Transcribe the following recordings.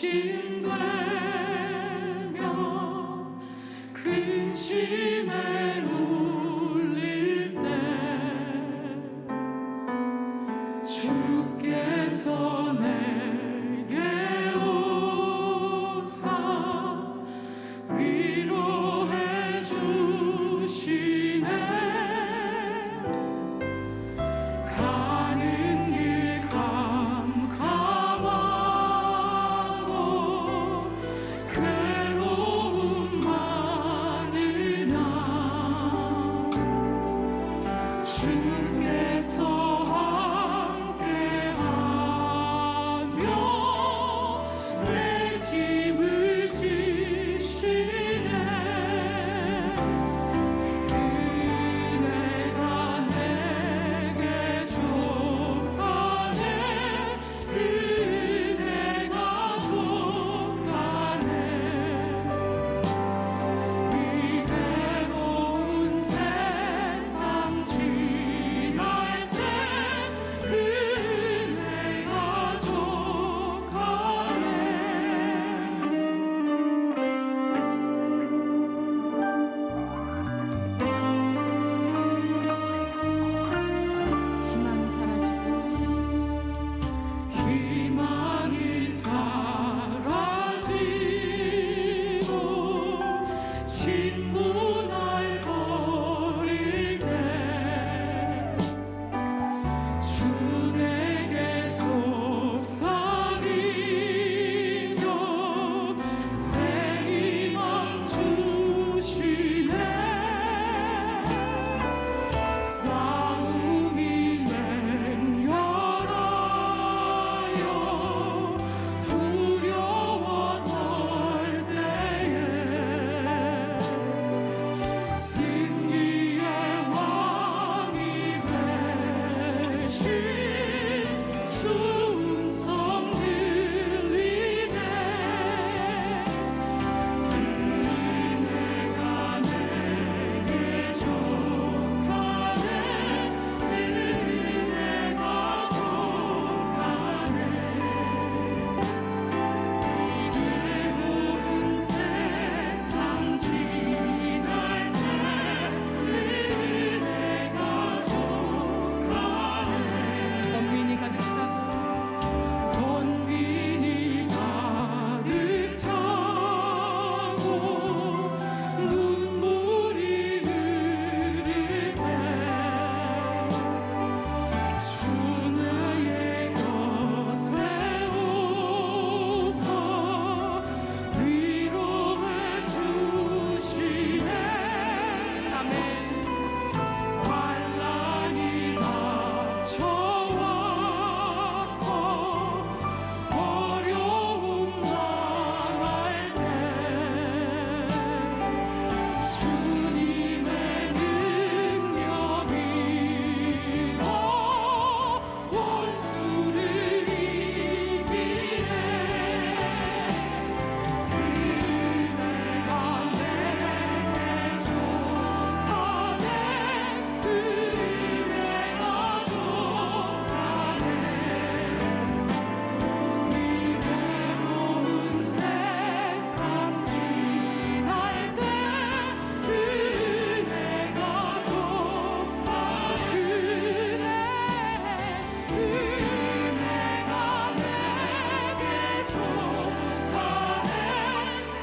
근심되며 근심에 눌릴 때 주께서 내게 오사 위로해 주시네. 가는 길 캄캄하고 괴로움 많으나 주께서 함께하며 내 짐을 지시네. 그네가 내게 족하네. 그네가 족하네. 이 괴로운 세상 지날 때 그네가 족하네. 희망이 사라지고 희망이 사라지고 친구 날 버릴 때 주 내게 속삭이며 새 희망 주시네. 싸움이 맹렬하여 두려워 떨 때에 승리의 왕이 되신 주 음성 들리네. 그네가 내게 족하네. 그네가 족하네. 이 괴로운 세상 지날 때 그네가 족하네. 번민이 가득 차고 번민이 가득 차고 눈물이 흐를 때 주 나의 곁에 오서 위로해 주시네. 아멘. 환난이 닥쳐와서 어려움 당할 때 주님의 능력이로 원수를 이기네. 그네가 내게 족하네. 그네가 족하네. 이 괴로운 세상 지날 때 그네가 족하네. 그네가 내게 족하네.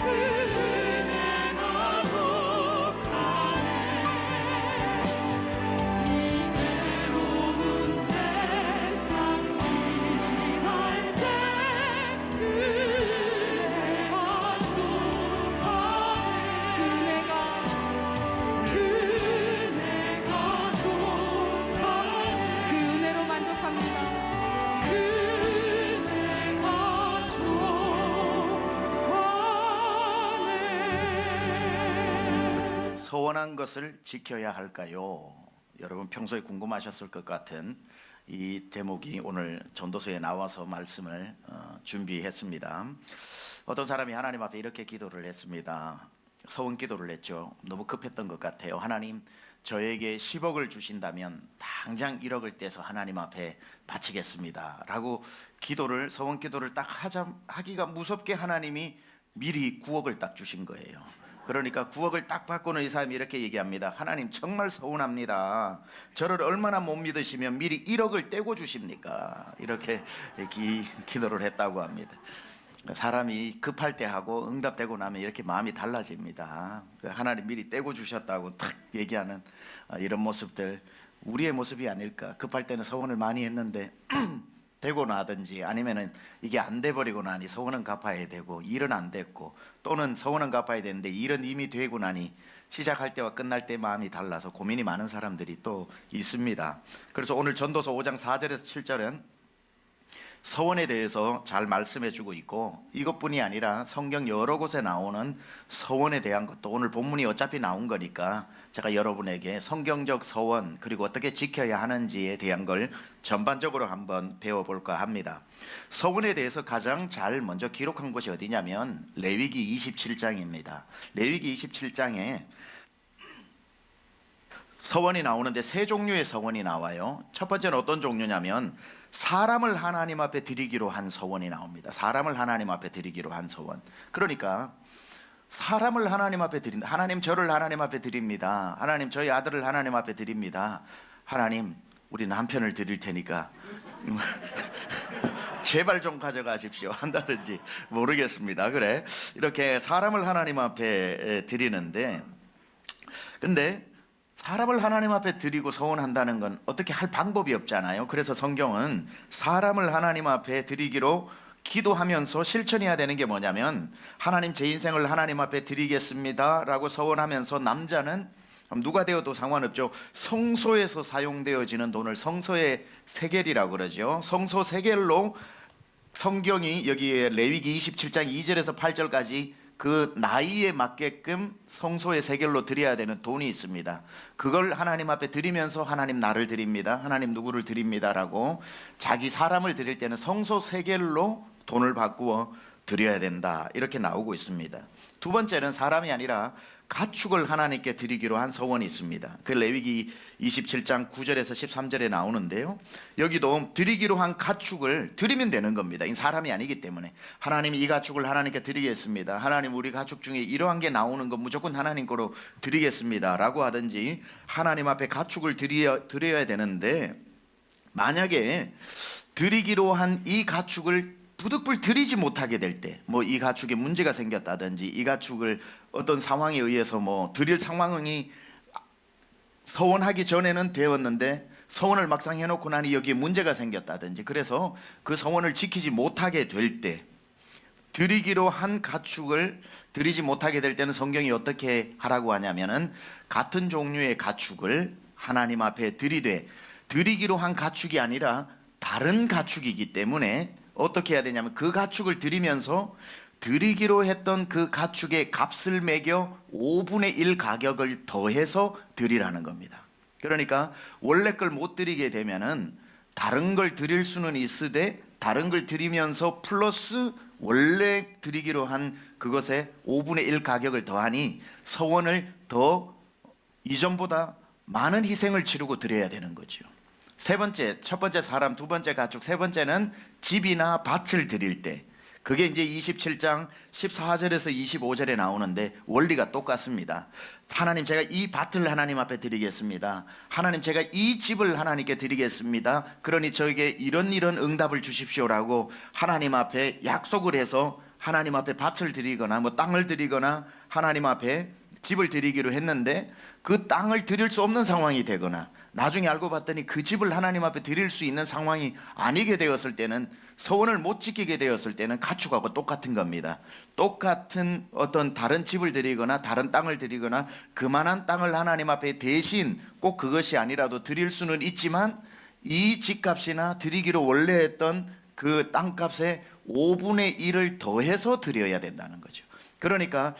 그네가 족하네. 이 괴로운 세상 지날 때 그네가 족하네. 그네가 족하네. 그 은혜로 만족합니다. 그네가 족하네. 서원한 것을 지켜야 할까요? 여러분 평소에 궁금하셨을 것 같은 이 대목이 오늘 전도서에 나와서 말씀을 준비했습니다. 어떤 사람이 하나님 앞에 이렇게 기도를 했습니다. 서원 기도를 했죠. 너무 급했던 것 같아요. 하나님, 저에게 10억을 주신다면 당장 1억을 떼서 하나님 앞에 바치겠습니다 라고 서원 기도를 딱 하기가 무섭게 하나님이 미리 9억을 딱 주신 거예요. 그러니까 9억을 딱 받고는 이 사람이 이렇게 얘기합니다. 하나님 정말 서운합니다. 저를 얼마나 못 믿으시면 미리 1억을 떼고 주십니까? 이렇게 기도를 했다고 합니다. 사람이 급할 때 하고 응답되고 나면 이렇게 마음이 달라집니다. 하나님 미리 떼고 주셨다고 탁 얘기하는 이런 모습들 우리의 모습이 아닐까. 급할 때는 서원을 많이 했는데 되고 나든지 아니면은 이게 안 돼 버리고 나니 서원은 갚아야 되고 일은 안 됐고 또는 서원은 갚아야 되는데 일은 이미 되고 나니 시작할 때와 끝날 때 마음이 달라서 고민이 많은 사람들이 또 있습니다. 그래서 오늘 전도서 5장 4절에서 7절은 서원에 대해서 잘 말씀해 주고 있고 이것뿐이 아니라 성경 여러 곳에 나오는 서원에 대한 것도 오늘 본문이 어차피 나온 거니까 제가 여러분에게 성경적 서원 그리고 어떻게 지켜야 하는지에 대한 걸 전반적으로 한번 배워볼까 합니다. 서원에 대해서 가장 잘 먼저 기록한 곳이 어디냐면 레위기 27장입니다. 레위기 27장에 서원이 나오는데 세 종류의 서원이 나와요. 첫 번째는 어떤 종류냐면 사람을 하나님 앞에 드리기로 한 서원이 나옵니다. 사람을 하나님 앞에 드리기로 한 서원. 그러니까 사람을 하나님 앞에 드린다. 하나님 저를 하나님 앞에 드립니다. 하나님 저희 아들을 하나님 앞에 드립니다. 하나님 우리 남편을 드릴 테니까 제발 좀 가져가십시오 한다든지 모르겠습니다. 그래 이렇게 사람을 하나님 앞에 드리는데 근데 사람을 하나님 앞에 드리고 서원한다는 건 어떻게 할 방법이 없잖아요. 그래서 성경은 사람을 하나님 앞에 드리기로 기도하면서 실천해야 되는 게 뭐냐면 하나님 제 인생을 하나님 앞에 드리겠습니다 라고 서원하면서 남자는 누가 되어도 상관없죠. 성소에서 사용되어지는 돈을 성소의 세겔이라고 그러죠. 성소 세겔로 성경이 여기에 레위기 27장 2절에서 8절까지 그 나이에 맞게끔 성소의 세겔로 드려야 되는 돈이 있습니다. 그걸 하나님 앞에 드리면서 하나님 나를 드립니다. 하나님 누구를 드립니다라고 자기 사람을 드릴 때는 성소 세겔로 돈을 바꾸어 드려야 된다. 이렇게 나오고 있습니다. 두 번째는 사람이 아니라 가축을 하나님께 드리기로 한 서원이 있습니다. 그 레위기 27장 9절에서 13절에 나오는데요. 여기도 드리기로 한 가축을 드리면 되는 겁니다. 이 사람이 아니기 때문에 하나님이 이 가축을 하나님께 드리겠습니다. 하나님 우리 가축 중에 이러한 게 나오는 건 무조건 하나님 거로 드리겠습니다 라고 하든지 하나님 앞에 가축을 드려야 되는데 만약에 드리기로 한 이 가축을 부득불 드리지 못하게 될 때 뭐 이 가축에 문제가 생겼다든지 이 가축을 어떤 상황에 의해서 뭐 드릴 상황이 서원하기 전에는 되었는데 서원을 막상 해놓고 나니 여기에 문제가 생겼다든지 그래서 그 서원을 지키지 못하게 될 때 드리기로 한 가축을 드리지 못하게 될 때는 성경이 어떻게 하라고 하냐면은 같은 종류의 가축을 하나님 앞에 드리기로 한 가축이 아니라 다른 가축이기 때문에 어떻게 해야 되냐면 그 가축을 드리면서 드리기로 했던 그 가축의 값을 매겨 5분의 1 가격을 더해서 드리라는 겁니다. 그러니까 원래 걸 못 드리게 되면은 다른 걸 드릴 수는 있으되 다른 걸 드리면서 플러스 원래 드리기로 한 그것에 5분의 1 가격을 더하니 서원을 더 이전보다 많은 희생을 치르고 드려야 되는 거죠. 세 번째, 첫 번째 사람, 두 번째 가축, 세 번째는 집이나 밭을 드릴 때 그게 이제 27장 14절에서 25절에 나오는데 원리가 똑같습니다. 하나님 제가 이 밭을 하나님 앞에 드리겠습니다. 하나님 제가 이 집을 하나님께 드리겠습니다. 그러니 저에게 이런 응답을 주십시오라고 하나님 앞에 약속을 해서 하나님 앞에 밭을 드리거나 뭐 땅을 드리거나 하나님 앞에 집을 드리기로 했는데 그 땅을 드릴 수 없는 상황이 되거나 나중에 알고 봤더니 그 집을 하나님 앞에 드릴 수 있는 상황이 아니게 되었을 때는 서원을 못 지키게 되었을 때는 가축하고 똑같은 겁니다. 똑같은 어떤 다른 집을 드리거나 다른 땅을 드리거나 그만한 땅을 하나님 앞에 대신 꼭 그것이 아니라도 드릴 수는 있지만 이 집값이나 드리기로 원래 했던 그 땅값의 5분의 1을 더해서 드려야 된다는 거죠. 그러니까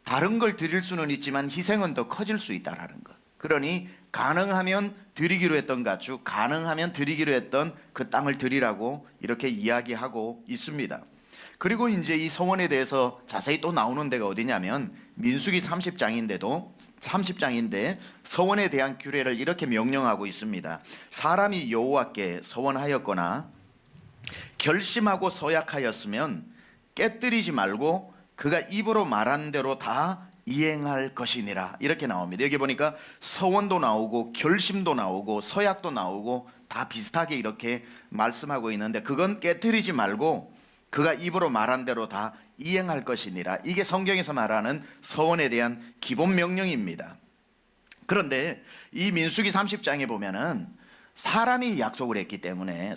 다른 걸 드릴 수는 있지만 희생은 더 커질 수 있다라는 것. 그러니 가능하면 드리기로 했던 가축, 가능하면 드리기로 했던 그 땅을 드리라고 이렇게 이야기하고 있습니다. 그리고 이제 이 서원에 대해서 자세히 또 나오는 데가 어디냐면 민수기 30장인데 서원에 대한 규례를 이렇게 명령하고 있습니다. 사람이 여호와께 서원하였거나 결심하고 서약하였으면 깨뜨리지 말고 그가 입으로 말한 대로 다 이행할 것이니라. 이렇게 나옵니다. 여기 보니까 서원도 나오고 결심도 나오고 서약도 나오고 다 비슷하게 이렇게 말씀하고 있는데, 그건 깨뜨리지 말고 그가 입으로 말한 대로 다 이행할 것이니라. 이게 성경에서 말하는 서원에 대한 기본 명령입니다. 그런데 이 민수기 30장에 보면은 사람이 약속을 했기 때문에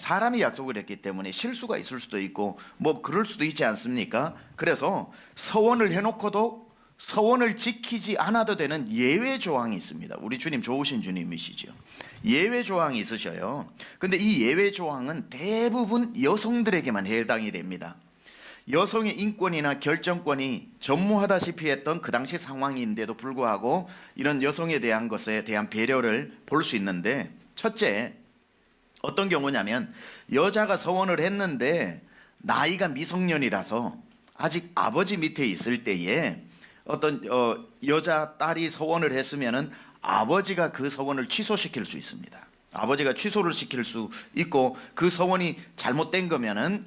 실수가 있을 수도 있고 뭐 그럴 수도 있지 않습니까? 그래서 서원을 해놓고도 서원을 지키지 않아도 되는 예외 조항이 있습니다. 우리 주님 좋으신 주님이시죠. 예외 조항이 있으셔요. 근데 이 예외 조항은 대부분 여성들에게만 해당이 됩니다. 여성의 인권이나 결정권이 전무하다시피 했던 그 당시 상황인데도 불구하고 이런 여성에 대한 것에 대한 배려를 볼 수 있는데, 첫째, 어떤 경우냐면 여자가 서원을 했는데 나이가 미성년이라서 아직 아버지 밑에 있을 때에 어떤 여자 딸이 서원을 했으면은 아버지가 그 서원을 취소시킬 수 있습니다. 아버지가 취소를 시킬 수 있고, 그 서원이 잘못된 거면은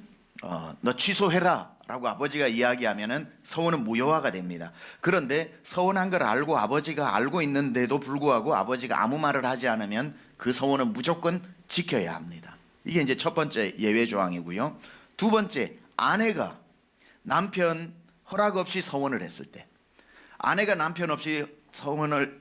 너 취소해라 라고 아버지가 이야기하면은 서원은 무효화가 됩니다. 그런데 서원한 걸 알고 아버지가 알고 있는데도 불구하고 아버지가 아무 말을 하지 않으면 그 서원은 무조건 지켜야 합니다. 이게 이제 첫 번째 예외 조항이고요. 두 번째, 아내가 남편 허락 없이 서원을 했을 때, 아내가 남편 없이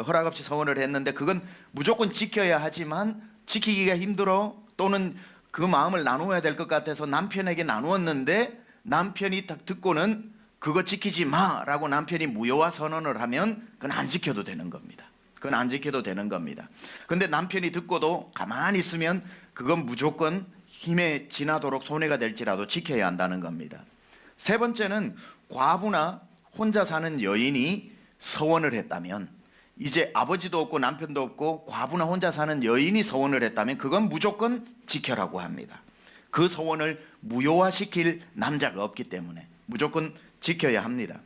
허락 없이 서원을 했는데 그건 무조건 지켜야 하지만 지키기가 힘들어, 또는 그 마음을 나누어야 될 것 같아서 남편에게 나누었는데 남편이 딱 듣고는 그거 지키지 마라고 남편이 무효화 선언을 하면 그건 안 지켜도 되는 겁니다. 근데 남편이 듣고도 가만히 있으면 그건 무조건 힘에 지나도록 손해가 될지라도 지켜야 한다는 겁니다. 세 번째는 과부나 혼자 사는 여인이 서원을 했다면, 이제 아버지도 없고 남편도 없고 과부나 혼자 사는 여인이 서원을 했다면 그건 무조건 지켜라고 합니다. 그 서원을 무효화시킬 남자가 없기 때문에 무조건 지켜야 합니다.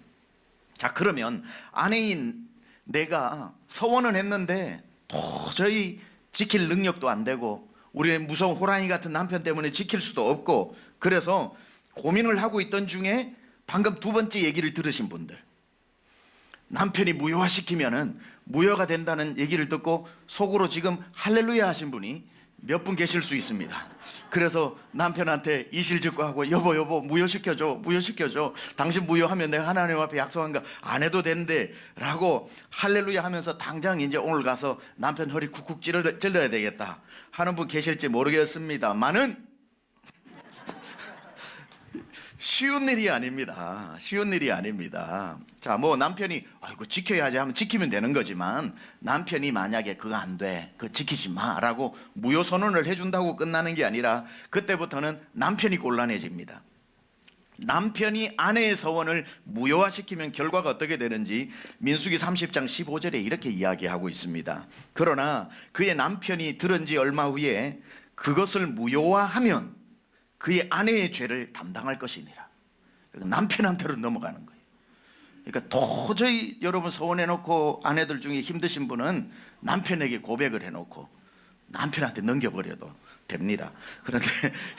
자, 그러면 아내인 내가 서원을 했는데 도저히 지킬 능력도 안 되고 우리는 무서운 호랑이 같은 남편 때문에 지킬 수도 없고, 그래서 고민을 하고 있던 중에 방금 두 번째 얘기를 들으신 분들, 남편이 무효화시키면은 무효가 된다는 얘기를 듣고 속으로 지금 할렐루야 하신 분이 몇 분 계실 수 있습니다. 그래서 남편한테 이실직고 하고 여보 무효시켜줘. 당신 무효하면 내가 하나님 앞에 약속한 거 안 해도 된대 라고 할렐루야 하면서 당장 이제 오늘 가서 남편 허리 쿡쿡 찔러야 되겠다 하는 분 계실지 모르겠습니다만은 쉬운 일이 아닙니다. 자, 뭐 남편이 이거 지켜야지 하면 지키면 되는 거지만, 남편이 만약에 그거 안 돼, 그거 지키지 마라고 무효 선언을 해준다고 끝나는 게 아니라 그때부터는 남편이 곤란해집니다. 남편이 아내의 서원을 무효화시키면 결과가 어떻게 되는지 민수기 30장 15절에 이렇게 이야기하고 있습니다. 그러나 그의 남편이 들은 지 얼마 후에 그것을 무효화하면 그의 아내의 죄를 담당할 것이니라. 남편한테로 넘어가는 거예요. 그러니까 도저히 여러분 서원해놓고 아내들 중에 힘드신 분은 남편에게 고백을 해놓고 남편한테 넘겨버려도 됩니다. 그런데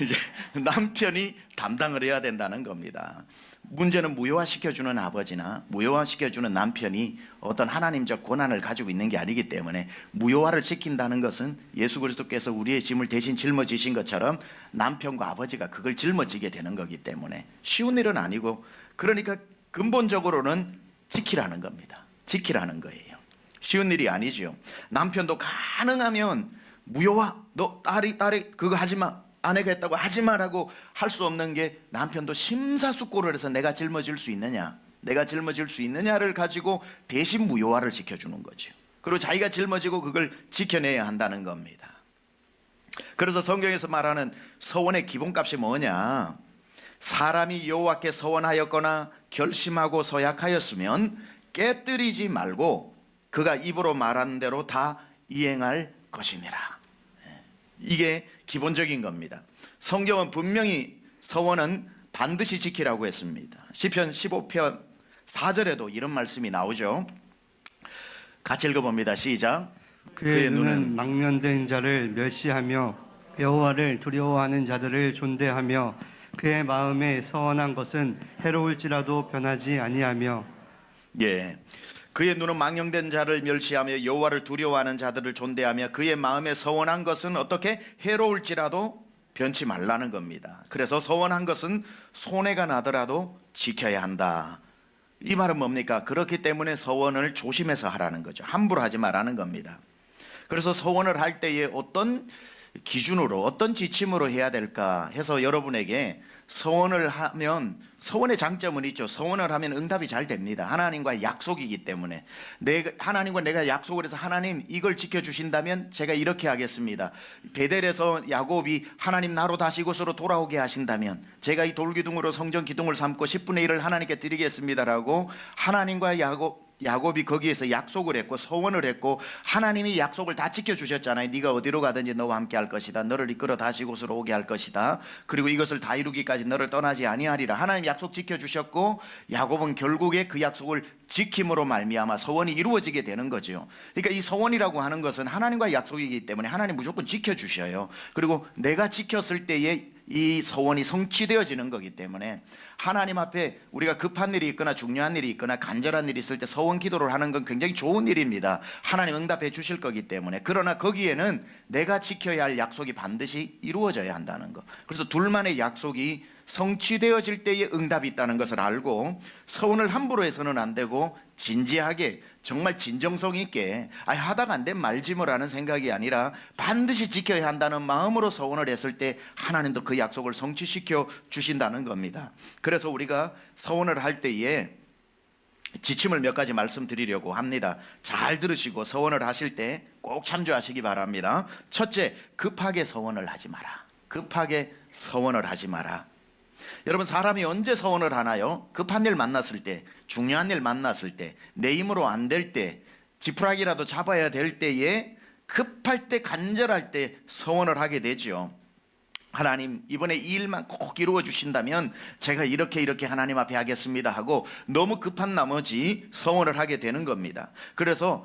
이제 남편이 담당을 해야 된다는 겁니다. 문제는 무효화시켜주는 아버지나 무효화시켜주는 남편이 어떤 하나님적 권한을 가지고 있는 게 아니기 때문에, 무효화를 시킨다는 것은 예수 그리스도께서 우리의 짐을 대신 짊어지신 것처럼 남편과 아버지가 그걸 짊어지게 되는 거기 때문에 쉬운 일은 아니고, 그러니까 근본적으로는 지키라는 겁니다. 지키라는 거예요. 쉬운 일이 아니죠. 남편도 가능하면 무효화, 너 딸이 그거 하지마, 아내가 했다고 하지마라고 할 수 없는 게, 남편도 심사숙고를 해서 내가 짊어질 수 있느냐를 가지고 대신 무효화를 지켜주는 거죠. 그리고 자기가 짊어지고 그걸 지켜내야 한다는 겁니다. 그래서 성경에서 말하는 서원의 기본값이 뭐냐? 사람이 여호와께 서원하였거나 결심하고 서약하였으면 깨뜨리지 말고 그가 입으로 말한 대로 다 이행할 것이니라. 이게 기본적인 겁니다. 성경은 분명히 서원은 반드시 지키라고 했습니다. 시편 15편 4절에도 이런 말씀이 나오죠. 같이 읽어봅니다. 시작. 그의 눈은 망면된 자를 멸시하며 여호와를 두려워하는 자들을 존대하며 그의 마음에 서원한 것은 해로울지라도 변하지 아니하며. 예, 그의 눈은 망령된 자를 멸시하며 여호와를 두려워하는 자들을 존대하며 그의 마음에 서원한 것은 어떻게 해로울지라도 변치 말라는 겁니다. 그래서 서원한 것은 손해가 나더라도 지켜야 한다. 이 말은 뭡니까? 그렇기 때문에 서원을 조심해서 하라는 거죠. 함부로 하지 말라는 겁니다. 그래서 서원을 할 때에 어떤 기준으로 어떤 지침으로 해야 될까 해서 여러분에게 서원을 하면 서원의 장점은 있죠. 서원을 하면 응답이 잘 됩니다. 하나님과의 약속이기 때문에 하나님과 내가 약속을 해서 하나님 이걸 지켜주신다면 제가 이렇게 하겠습니다. 베델에서 야곱이 하나님 나로 다시 이곳으로 돌아오게 하신다면 제가 이 돌기둥으로 성전 기둥을 삼고 10분의 1을 하나님께 드리겠습니다라고 하나님과 야곱이 거기에서 약속을 했고 서원을 했고 하나님이 약속을 다 지켜주셨잖아요. 네가 어디로 가든지 너와 함께 할 것이다. 너를 이끌어 다시 이곳으로 오게 할 것이다. 그리고 이것을 다 이루기까지 너를 떠나지 아니하리라. 하나님 약속 지켜주셨고 야곱은 결국에 그 약속을 지킴으로 말미암아 서원이 이루어지게 되는 거죠. 그러니까 이 서원이라고 하는 것은 하나님과의 약속이기 때문에 하나님 무조건 지켜주셔요. 그리고 내가 지켰을 때에 이 서원이 성취되어지는 거기 때문에 하나님 앞에 우리가 급한 일이 있거나 중요한 일이 있거나 간절한 일이 있을 때 서원 기도를 하는 건 굉장히 좋은 일입니다. 하나님 응답해 주실 거기 때문에. 그러나 거기에는 내가 지켜야 할 약속이 반드시 이루어져야 한다는 거. 그래서 둘만의 약속이 성취되어질 때에 응답이 있다는 것을 알고 서원을 함부로 해서는 안 되고 진지하게 정말 진정성 있게 하다가 안 되면 말지 뭐라는 생각이 아니라 반드시 지켜야 한다는 마음으로 서원을 했을 때 하나님도 그 약속을 성취시켜 주신다는 겁니다. 그래서 우리가 서원을 할 때에 지침을 몇 가지 말씀드리려고 합니다. 잘 들으시고 서원을 하실 때 꼭 참조하시기 바랍니다. 첫째, 급하게 서원을 하지 마라. 급하게 서원을 하지 마라. 여러분, 사람이 언제 서원을 하나요? 급한 일 만났을 때, 중요한 일 만났을 때, 내 힘으로 안 될 때, 지푸라기라도 잡아야 될 때에 급할 때, 간절할 때 서원을 하게 되죠. 하나님 이번에 이 일만 꼭 이루어 주신다면 제가 이렇게 하나님 앞에 하겠습니다 하고 너무 급한 나머지 서원을 하게 되는 겁니다. 그래서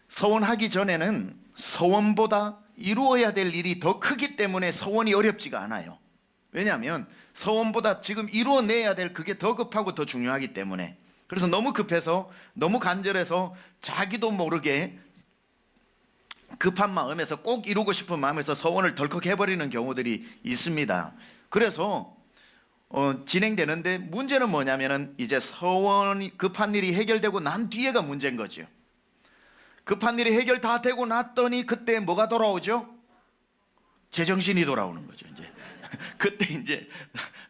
서원하기 전에는 서원보다 이루어야 될 일이 더 크기 때문에 서원이 어렵지가 않아요. 왜냐하면 서원보다 지금 이루어내야 될 그게 더 급하고 더 중요하기 때문에. 그래서 너무 급해서 너무 간절해서 자기도 모르게 급한 마음에서 꼭 이루고 싶은 마음에서 서원을 덜컥 해버리는 경우들이 있습니다. 그래서 진행되는데 문제는 뭐냐면은 이제 서원이 급한 일이 해결되고 난 뒤에가 문제인 거죠. 급한 일이 해결 다 되고 났더니 그때 뭐가 돌아오죠? 제정신이 돌아오는 거죠. 이제 그때 이제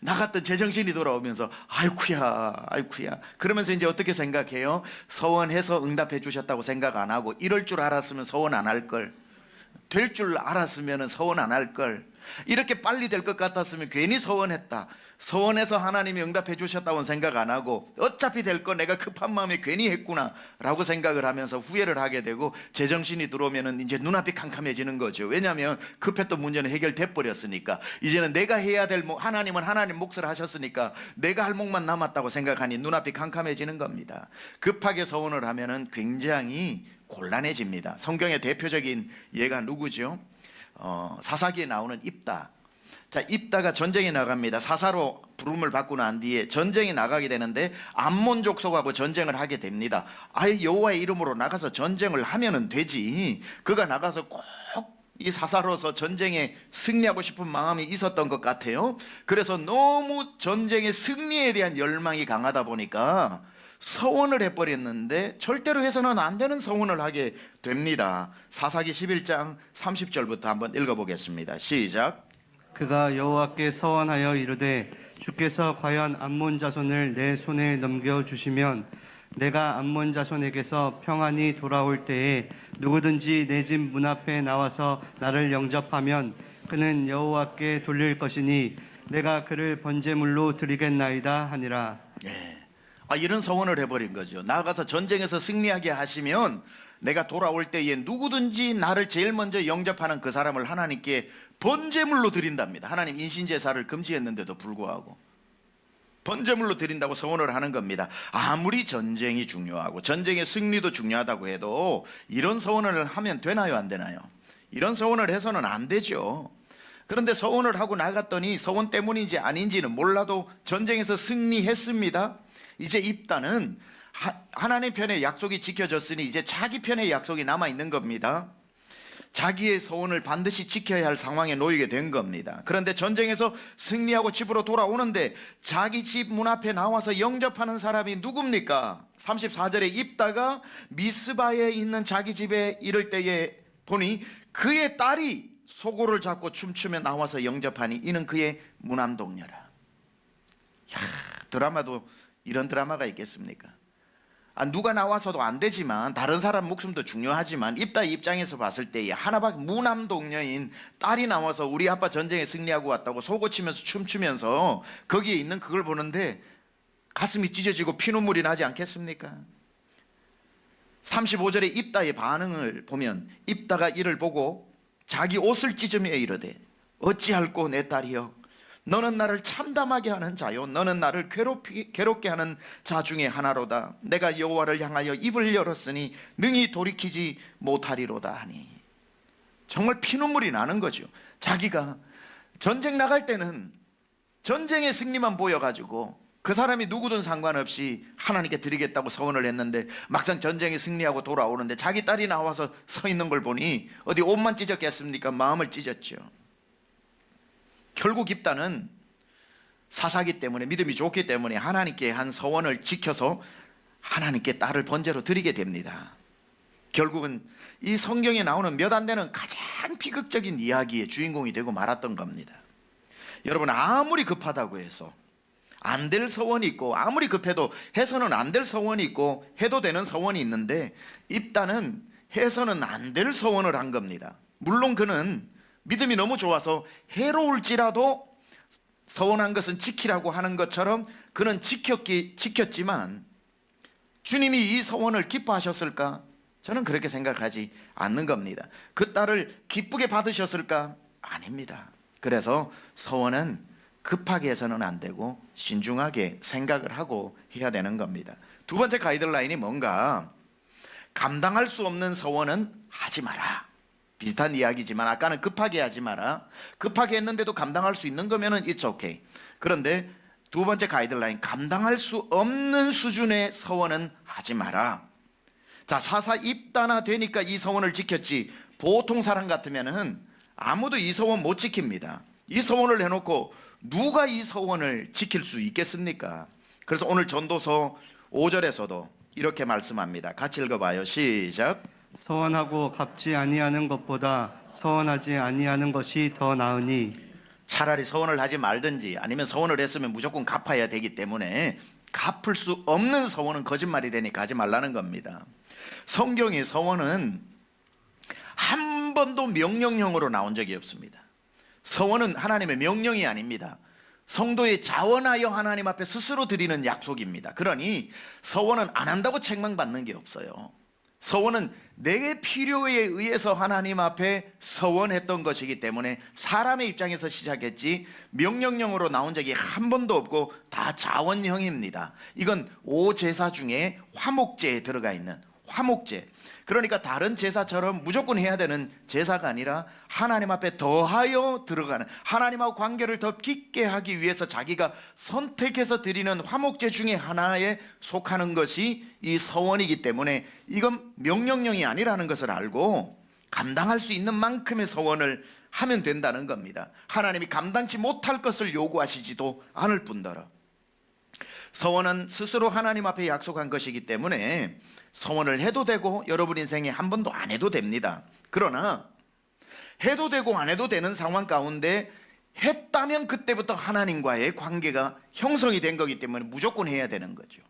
나갔던 제정신이 돌아오면서 아이쿠야 그러면서 이제 어떻게 생각해요? 서원해서 응답해 주셨다고 생각 안 하고 이럴 줄 알았으면 서원 안 할 걸, 될 줄 알았으면 서원 안 할 걸, 이렇게 빨리 될 것 같았으면 괜히 서원했다, 서원해서 하나님이 응답해 주셨다고는 생각 안 하고 어차피 될 거 내가 급한 마음에 괜히 했구나 라고 생각을 하면서 후회를 하게 되고 제정신이 들어오면 이제 눈앞이 캄캄해지는 거죠. 왜냐하면 급했던 문제는 해결돼 버렸으니까 이제는 내가 해야 될 하나님은 하나님 몫을 하셨으니까 내가 할 몫만 남았다고 생각하니 눈앞이 캄캄해지는 겁니다. 급하게 서원을 하면은 굉장히 곤란해집니다. 성경의 대표적인 예가 누구죠? 사사기에 나오는 입다. 자, 입다가 전쟁에 나갑니다. 사사로 부름을 받고 난 뒤에 전쟁에 나가게 되는데 암몬 족속하고 전쟁을 하게 됩니다. 아예 여호와의 이름으로 나가서 전쟁을 하면은 되지. 그가 나가서 꼭 이 사사로서 전쟁에 승리하고 싶은 마음이 있었던 것 같아요. 그래서 너무 전쟁의 승리에 대한 열망이 강하다 보니까 서원을 해버렸는데 절대로 해서는 안 되는 서원을 하게 됩니다. 사사기 11장 30절부터 한번 읽어보겠습니다. 시작. 그가 여호와께 서원하여 이르되 주께서 과연 암몬 자손을 내 손에 넘겨주시면 내가 암몬 자손에게서 평안히 돌아올 때에 누구든지 내 집 문 앞에 나와서 나를 영접하면 그는 여호와께 돌릴 것이니 내가 그를 번제물로 드리겠나이다 하니라. 이런 서원을 해버린 거죠. 나가서 전쟁에서 승리하게 하시면 내가 돌아올 때에 누구든지 나를 제일 먼저 영접하는 그 사람을 하나님께 번제물로 드린답니다. 하나님 인신제사를 금지했는데도 불구하고 번제물로 드린다고 서원을 하는 겁니다. 아무리 전쟁이 중요하고 전쟁의 승리도 중요하다고 해도 이런 서원을 하면 되나요, 안 되나요? 이런 서원을 해서는 안 되죠. 그런데 서원을 하고 나갔더니 서원 때문인지 아닌지는 몰라도 전쟁에서 승리했습니다. 이제 입다는 하나님 편의 약속이 지켜졌으니 이제 자기 편의 약속이 남아있는 겁니다. 자기의 서원을 반드시 지켜야 할 상황에 놓이게 된 겁니다. 그런데 전쟁에서 승리하고 집으로 돌아오는데 자기 집 문 앞에 나와서 영접하는 사람이 누굽니까? 34절에 입다가 미스바에 있는 자기 집에 이를 때에 보니 그의 딸이 소고를 잡고 춤추며 나와서 영접하니 이는 그의 무남동녀라. 야, 드라마도 이런 드라마가 있겠습니까? 누가 나와서도 안 되지만 다른 사람 목숨도 중요하지만 입다 입장에서 봤을 때에 하나밖에 무남동녀인 딸이 나와서 우리 아빠 전쟁에 승리하고 왔다고 속고치면서 춤추면서 거기에 있는 그걸 보는데 가슴이 찢어지고 피눈물이 나지 않겠습니까? 35절에 입다의 반응을 보면 입다가 이를 보고 자기 옷을 찢으며 이르되 어찌할꼬 내 딸이여 너는 나를 참담하게 하는 자요 너는 나를 괴롭게 하는 자 중에 하나로다. 내가 여호와를 향하여 입을 열었으니 능히 돌이키지 못하리로다 하니. 정말 피눈물이 나는 거죠. 자기가 전쟁 나갈 때는 전쟁의 승리만 보여가지고 그 사람이 누구든 상관없이 하나님께 드리겠다고 서원을 했는데 막상 전쟁에 승리하고 돌아오는데 자기 딸이 나와서 서 있는 걸 보니 어디 옷만 찢었겠습니까? 마음을 찢었죠. 결국 입다는 사사기 때문에 믿음이 좋기 때문에 하나님께 한 서원을 지켜서 하나님께 딸을 번제로 드리게 됩니다. 결국은 이 성경에 나오는 몇 안 되는 가장 비극적인 이야기의 주인공이 되고 말았던 겁니다. 여러분, 아무리 급하다고 해서 안 될 서원이 있고 아무리 급해도 해서는 안 될 서원이 있고 해도 되는 서원이 있는데 입다는 해서는 안 될 서원을 한 겁니다. 물론 그는 믿음이 너무 좋아서 해로울지라도 서원한 것은 지키라고 하는 것처럼 그는 지켰지만 주님이 이 서원을 기뻐하셨을까? 저는 그렇게 생각하지 않는 겁니다. 그 딸을 기쁘게 받으셨을까? 아닙니다. 그래서 서원은 급하게 해서는 안 되고 신중하게 생각을 하고 해야 되는 겁니다. 두 번째 가이드라인이 뭔가? 감당할 수 없는 서원은 하지 마라. 비슷한 이야기지만 아까는 급하게 하지 마라. 급하게 했는데도 감당할 수 있는 거면은 it's okay. 그런데 두 번째 가이드라인, 감당할 수 없는 수준의 서원은 하지 마라. 자, 사사 입다나 되니까 이 서원을 지켰지 보통 사람 같으면은 아무도 이 서원 못 지킵니다. 이 서원을 해놓고 누가 이 서원을 지킬 수 있겠습니까? 그래서 오늘 전도서 5절에서도 이렇게 말씀합니다. 같이 읽어봐요. 시작. 서원하고 갚지 아니하는 것보다 서원하지 아니하는 것이 더 나으니. 차라리 서원을 하지 말든지 아니면 서원을 했으면 무조건 갚아야 되기 때문에 갚을 수 없는 서원은 거짓말이 되니까 하지 말라는 겁니다. 성경의 서원은 한 번도 명령형으로 나온 적이 없습니다. 서원은 하나님의 명령이 아닙니다. 성도의 자원하여 하나님 앞에 스스로 드리는 약속입니다. 그러니 서원은 안 한다고 책망받는 게 없어요. 서원은 내 필요에 의해서 하나님 앞에 서원했던 것이기 때문에 사람의 입장에서 시작했지 명령형으로 나온 적이 한 번도 없고 다 자원형입니다. 이건 5제사 중에 화목제에 들어가 있는 화목제. 그러니까 다른 제사처럼 무조건 해야 되는 제사가 아니라 하나님 앞에 더하여 들어가는, 하나님하고 관계를 더 깊게 하기 위해서 자기가 선택해서 드리는 화목제 중에 하나에 속하는 것이 이 서원이기 때문에 이건 명령령이 아니라는 것을 알고 감당할 수 있는 만큼의 서원을 하면 된다는 겁니다. 하나님이 감당치 못할 것을 요구하시지도 않을 뿐더러 서원은 스스로 하나님 앞에 약속한 것이기 때문에 서원을 해도 되고 여러분 인생에 한 번도 안 해도 됩니다. 그러나 해도 되고 안 해도 되는 상황 가운데 했다면 그때부터 하나님과의 관계가 형성이 된 거기 때문에 무조건 해야 되는 거죠.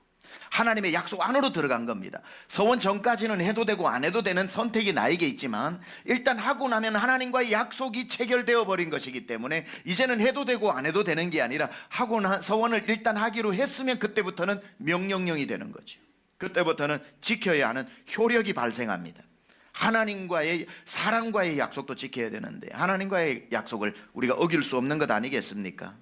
하나님의 약속 안으로 들어간 겁니다. 서원 전까지는 해도 되고 안 해도 되는 선택이 나에게 있지만 일단 하고 나면 하나님과의 약속이 체결되어 버린 것이기 때문에 이제는 해도 되고 안 해도 되는 게 아니라 하고 서원을 일단 하기로 했으면 그때부터는 명령령이 되는 거죠. 그때부터는 지켜야 하는 효력이 발생합니다. 하나님과의 사람과의 약속도 지켜야 되는데 하나님과의 약속을 우리가 어길 수 없는 것 아니겠습니까?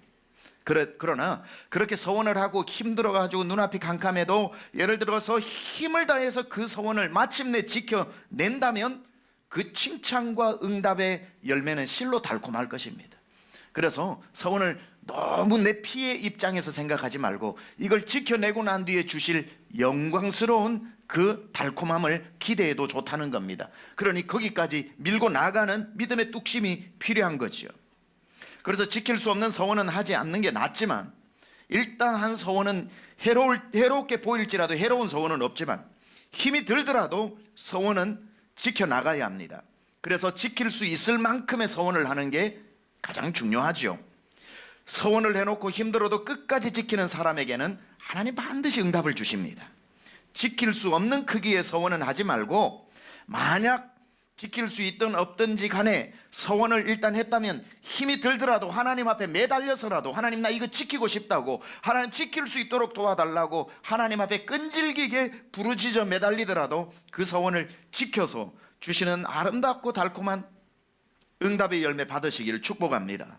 그러나 그렇게 서원을 하고 힘들어가지고 눈앞이 캄캄해도 예를 들어서 힘을 다해서 그 서원을 마침내 지켜낸다면 그 칭찬과 응답의 열매는 실로 달콤할 것입니다. 그래서 서원을 너무 내 피의 입장에서 생각하지 말고 이걸 지켜내고 난 뒤에 주실 영광스러운 그 달콤함을 기대해도 좋다는 겁니다. 그러니 거기까지 밀고 나가는 믿음의 뚝심이 필요한 거지요. 그래서 지킬 수 없는 서원은 하지 않는 게 낫지만 일단 한 서원은 해롭게 보일지라도 해로운 서원은 없지만 힘이 들더라도 서원은 지켜나가야 합니다. 그래서 지킬 수 있을 만큼의 서원을 하는 게 가장 중요하죠. 서원을 해놓고 힘들어도 끝까지 지키는 사람에게는 하나님 반드시 응답을 주십니다. 지킬 수 없는 크기의 서원은 하지 말고 만약 지킬 수 있든 없든지 간에 서원을 일단 했다면 힘이 들더라도 하나님 앞에 매달려서라도 하나님 나 이거 지키고 싶다고 하나님 지킬 수 있도록 도와달라고 하나님 앞에 끈질기게 부르짖어 매달리더라도 그 서원을 지켜서 주시는 아름답고 달콤한 응답의 열매 받으시기를 축복합니다.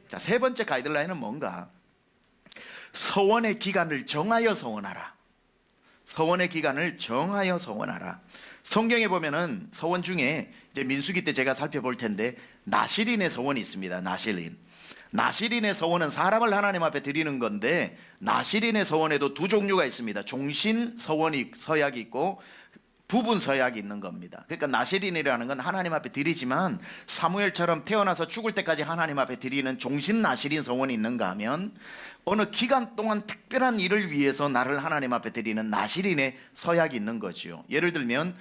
자, 세 번째 가이드라인은 뭔가? 서원의 기간을 정하여 서원하라. 서원의 기간을 정하여 서원하라. 성경에 보면은 서원 중에 이제 민수기 때 제가 살펴볼 텐데 나실인의 서원이 있습니다. 나실인의 서원은 사람을 하나님 앞에 드리는 건데 나실인의 서원에도 두 종류가 있습니다. 종신 서약이 있고 부분 서약이 있는 겁니다. 그러니까 나실인이라는 건 하나님 앞에 드리지만 사무엘처럼 태어나서 죽을 때까지 하나님 앞에 드리는 종신 나실인 서원이 있는가 하면 어느 기간 동안 특별한 일을 위해서 나를 하나님 앞에 드리는 나실인의 서약이 있는 거지요. 예를 들면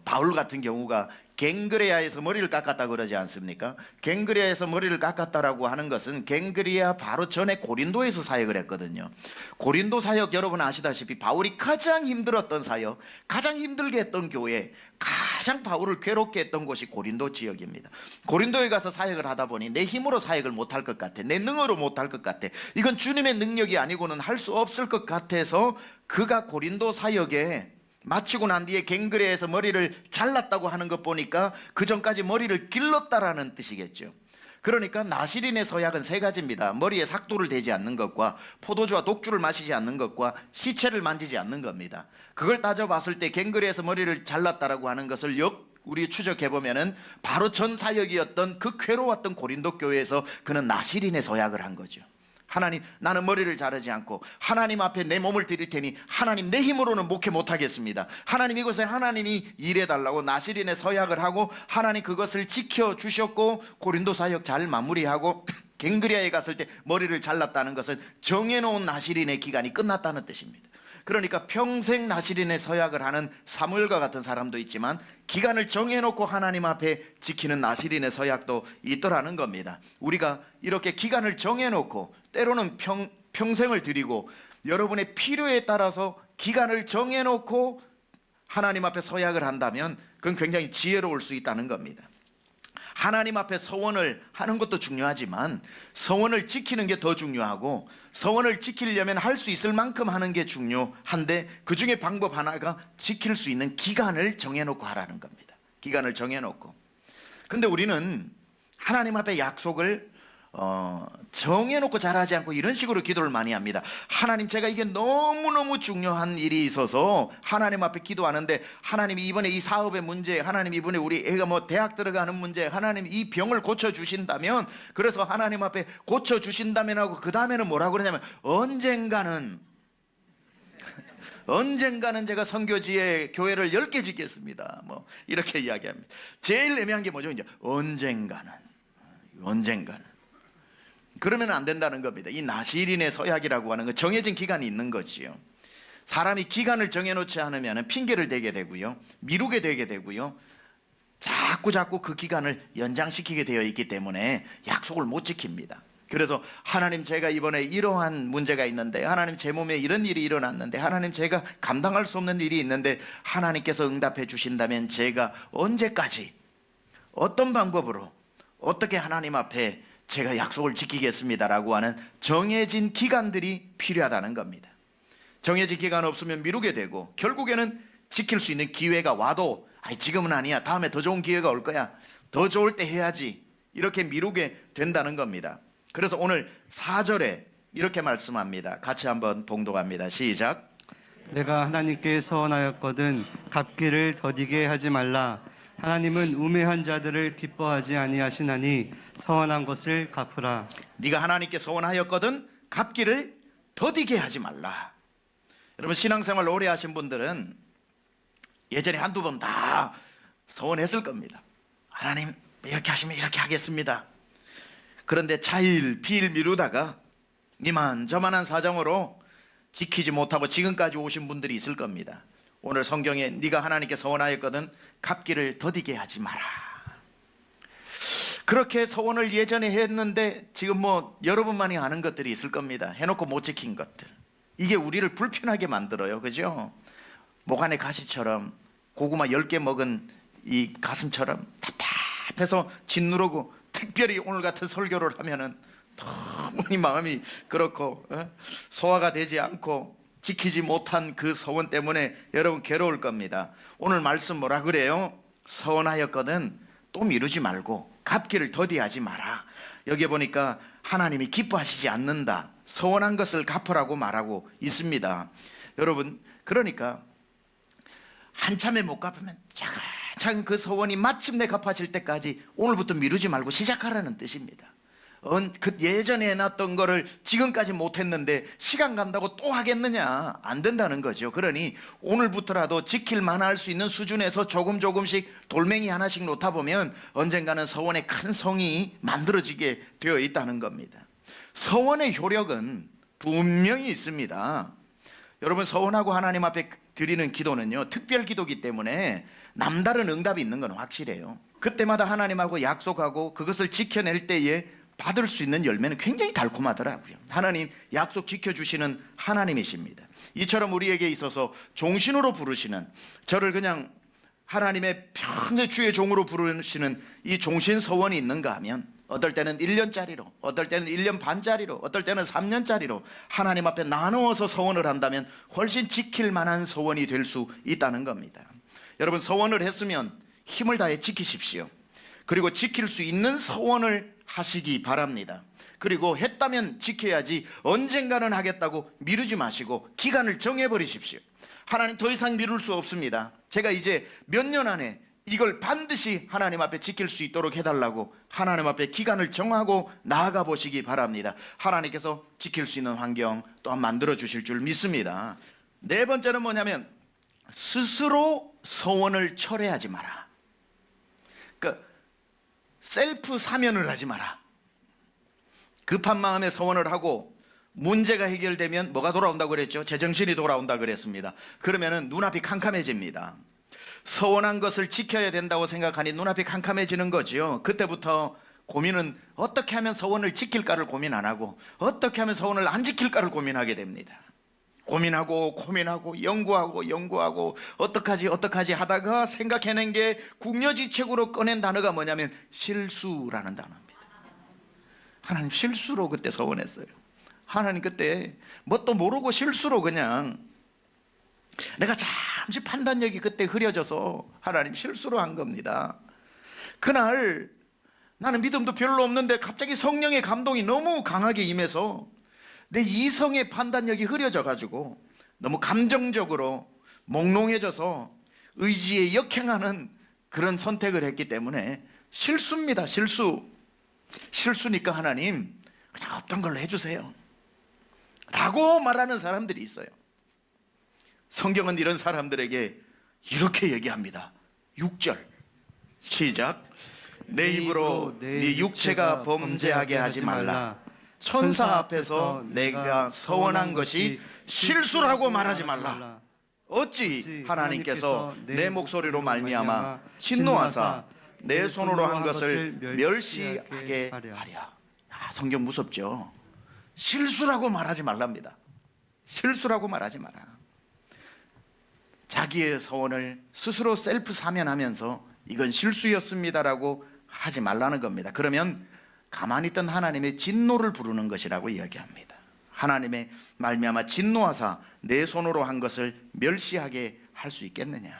바울 같은 경우가 갱그레아에서 머리를 깎았다 그러지 않습니까? 갱그레아에서 머리를 깎았다라고 하는 것은 갱그레아 바로 전에 고린도에서 사역을 했거든요. 고린도 사역 여러분 아시다시피 바울이 가장 힘들었던 사역, 가장 힘들게 했던 교회, 가장 바울을 괴롭게 했던 곳이 고린도 지역입니다. 고린도에 가서 사역을 하다 보니 내 힘으로 사역을 못할 것 같아, 내 능으로 못할 것 같아, 이건 주님의 능력이 아니고는 할 수 없을 것 같아서 그가 고린도 사역에 마치고 난 뒤에 갱그레에서 머리를 잘랐다고 하는 것 보니까 그 전까지 머리를 길렀다라는 뜻이겠죠. 그러니까 나실인의 서약은 세 가지입니다. 머리에 삭도를 대지 않는 것과 포도주와 독주를 마시지 않는 것과 시체를 만지지 않는 겁니다. 그걸 따져봤을 때 갱그레에서 머리를 잘랐다라고 하는 것을 우리 추적해보면은 바로 전 사역이었던 그 괴로웠던 고린도 교회에서 그는 나실인의 서약을 한 거죠. 하나님, 나는 머리를 자르지 않고 하나님 앞에 내 몸을 드릴 테니 하나님 내 힘으로는 목회 못하겠습니다. 하나님 이것에 하나님이 일해달라고 나실인의 서약을 하고 하나님 그것을 지켜주셨고 고린도 사역 잘 마무리하고 갱그리아에 갔을 때 머리를 잘랐다는 것은 정해놓은 나실인의 기간이 끝났다는 뜻입니다. 그러니까 평생 나실인의 서약을 하는 사무엘과 같은 사람도 있지만 기간을 정해놓고 하나님 앞에 지키는 나실인의 서약도 있더라는 겁니다. 우리가 이렇게 기간을 정해놓고 때로는 평생을 드리고 여러분의 필요에 따라서 기간을 정해놓고 하나님 앞에 서약을 한다면 그건 굉장히 지혜로울 수 있다는 겁니다. 하나님 앞에 서원을 하는 것도 중요하지만 서원을 지키는 게 더 중요하고 서원을 지키려면 할 수 있을 만큼 하는 게 중요한데 그 중에 방법 하나가 지킬 수 있는 기간을 정해놓고 하라는 겁니다. 기간을 정해놓고. 근데 우리는 하나님 앞에 약속을 정해놓고 잘하지 않고 이런 식으로 기도를 많이 합니다. 하나님, 제가 이게 너무너무 중요한 일이 있어서 하나님 앞에 기도하는데 하나님이 이번에 이 사업의 문제, 하나님 이번에 우리 애가 뭐 대학 들어가는 문제, 하나님 이 병을 고쳐주신다면, 그래서 하나님 앞에 고쳐주신다면 하고 그 다음에는 뭐라고 그러냐면 언젠가는 제가 선교지에 교회를 10개 짓겠습니다, 뭐 이렇게 이야기합니다. 제일 애매한 게 뭐죠? 이제 언젠가는 그러면 안 된다는 겁니다. 이 나실인의 서약이라고 하는 거 정해진 기간이 있는 거지요. 사람이 기간을 정해놓지 않으면 핑계를 대게 되고요, 미루게 되게 되고요, 자꾸 그 기간을 연장시키게 되어 있기 때문에 약속을 못 지킵니다. 그래서 하나님, 제가 이번에 이러한 문제가 있는데, 하나님 제 몸에 이런 일이 일어났는데, 하나님 제가 감당할 수 없는 일이 있는데 하나님께서 응답해 주신다면 제가 언제까지 어떤 방법으로 어떻게 하나님 앞에 제가 약속을 지키겠습니다라고 하는 정해진 기간들이 필요하다는 겁니다. 정해진 기간 없으면 미루게 되고 결국에는 지킬 수 있는 기회가 와도 지금은 아니야, 다음에 더 좋은 기회가 올 거야, 더 좋을 때 해야지, 이렇게 미루게 된다는 겁니다. 그래서 오늘 4절에 이렇게 말씀합니다. 같이 한번 봉독합니다. 시작. 내가 하나님께 서원하였거든 갚기를 더디게 하지 말라. 하나님은 우매한 자들을 기뻐하지 아니하시나니 서원한 것을 갚으라. 네가 하나님께 서원하였거든 갚기를 더디게 하지 말라. 여러분 신앙생활 오래 하신 분들은 예전에 한두 번 다 서원했을 겁니다. 하나님 이렇게 하시면 이렇게 하겠습니다. 그런데 차일 피일 미루다가 이만저만한 사정으로 지키지 못하고 지금까지 오신 분들이 있을 겁니다. 오늘 성경에 네가 하나님께 서원하였거든 갚기를 더디게 하지 마라. 그렇게 서원을 예전에 했는데 지금 뭐 여러분만이 아는 것들이 있을 겁니다. 해놓고 못 지킨 것들. 이게 우리를 불편하게 만들어요. 그죠? 목 안에 가시처럼 고구마 10개 먹은 이 가슴처럼 답답해서 짓누르고 특별히 오늘 같은 설교를 하면은 너무 이 마음이 그렇고 소화가 되지 않고 지키지 못한 그 서원 때문에 여러분 괴로울 겁니다. 오늘 말씀 뭐라 그래요? 서원하였거든 또 미루지 말고 갚기를 더디하지 마라. 여기 보니까 하나님이 기뻐하시지 않는다. 서원한 것을 갚으라고 말하고 있습니다. 여러분 그러니까 한참에 못 갚으면 차근차근 그 서원이 마침내 갚아질 때까지 오늘부터 미루지 말고 시작하라는 뜻입니다. 그 예전에 해놨던 거를 지금까지 못했는데 시간 간다고 또 하겠느냐? 안 된다는 거죠. 그러니 오늘부터라도 지킬 만할 수 있는 수준에서 조금씩 돌멩이 하나씩 놓다 보면 언젠가는 서원의 큰 성이 만들어지게 되어 있다는 겁니다. 서원의 효력은 분명히 있습니다. 여러분 서원하고 하나님 앞에 드리는 기도는요 특별 기도기 때문에 남다른 응답이 있는 건 확실해요. 그때마다 하나님하고 약속하고 그것을 지켜낼 때에 받을 수 있는 열매는 굉장히 달콤하더라고요. 하나님 약속 지켜주시는 하나님이십니다. 이처럼 우리에게 있어서 종신으로 부르시는, 저를 그냥 하나님의 평생 주의 종으로 부르시는 이 종신 서원이 있는가 하면 어떨 때는 1년짜리로, 어떨 때는 1년 반짜리로, 어떨 때는 3년짜리로 하나님 앞에 나누어서 서원을 한다면 훨씬 지킬 만한 서원이 될 수 있다는 겁니다. 여러분 서원을 했으면 힘을 다해 지키십시오. 그리고 지킬 수 있는 서원을 하시기 바랍니다. 그리고 했다면 지켜야지 언젠가는 하겠다고 미루지 마시고 기간을 정해버리십시오. 하나님 더 이상 미룰 수 없습니다. 제가 이제 몇 년 안에 이걸 반드시 하나님 앞에 지킬 수 있도록 해달라고 하나님 앞에 기간을 정하고 나아가 보시기 바랍니다. 하나님께서 지킬 수 있는 환경 또한 만들어 주실 줄 믿습니다. 네 번째는 뭐냐면 스스로 서원을 철회하지 마라. 그러니까 셀프 사면을 하지 마라. 급한 마음에 서원을 하고 문제가 해결되면 뭐가 돌아온다고 그랬죠? 제정신이 돌아온다 그랬습니다. 그러면은 눈앞이 캄캄해집니다. 서원한 것을 지켜야 된다고 생각하니 눈앞이 캄캄해지는 거지요. 그때부터 고민은 어떻게 하면 서원을 지킬까를 고민 안 하고 어떻게 하면 서원을 안 지킬까를 고민하게 됩니다. 고민하고 연구하고 어떡하지 하다가 생각해낸 게 궁여지책으로 꺼낸 단어가 뭐냐면 실수라는 단어입니다. 하나님 실수로 그때 서원했어요. 하나님 그때 뭣도 모르고 실수로 그냥 내가 잠시 판단력이 그때 흐려져서 하나님 실수로 한 겁니다. 그날 나는 믿음도 별로 없는데 갑자기 성령의 감동이 너무 강하게 임해서 내 이성의 판단력이 흐려져 가지고 너무 감정적으로 몽롱해져서 의지에 역행하는 그런 선택을 했기 때문에 실수입니다. 실수니까 하나님 그냥 없던 걸로 해주세요 라고 말하는 사람들이 있어요. 성경은 이런 사람들에게 이렇게 얘기합니다. 6절 시작. 내 입으로 네 육체가 범죄하게 하지 말라. 천사 앞에서 내가 서원한 것이 실수라고 말하지 말라. 어찌 하나님께서 내 목소리로 말미암아 진노하사 내 손으로 한 것을 멸시하게 하랴. 성경 무섭죠. 실수라고 말하지 말랍니다. 실수라고 말하지 마라. 자기의 서원을 스스로 셀프 사면하면서 이건 실수였습니다라고 하지 말라는 겁니다. 그러면 가만히 있던 하나님의 진노를 부르는 것이라고 이야기합니다. 하나님의 말미암아 진노하사 내 손으로 한 것을 멸시하게 할 수 있겠느냐.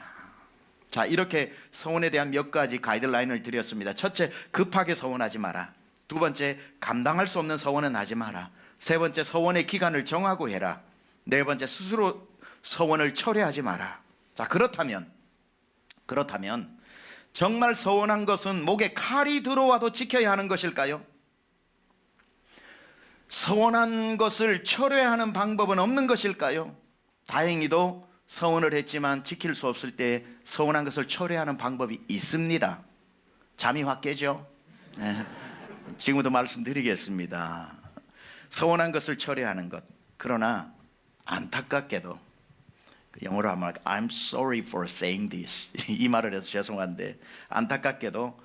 자, 이렇게 서원에 대한 몇 가지 가이드라인을 드렸습니다. 첫째, 급하게 서원하지 마라. 두 번째, 감당할 수 없는 서원은 하지 마라. 세 번째, 서원의 기간을 정하고 해라. 네 번째, 스스로 서원을 철회하지 마라. 자, 그렇다면 정말 서원한 것은 목에 칼이 들어와도 지켜야 하는 것일까요? 서원한 것을 철회하는 방법은 없는 것일까요? 다행히도 서원을 했지만 지킬 수 없을 때 서원한 것을 철회하는 방법이 있습니다. 잠이 확 깨죠? 네. 지금부터 말씀드리겠습니다. 서원한 것을 철회하는 것. 그러나 안타깝게도 영어로 하면 I'm sorry for saying this 이 말을 해서 죄송한데, 안타깝게도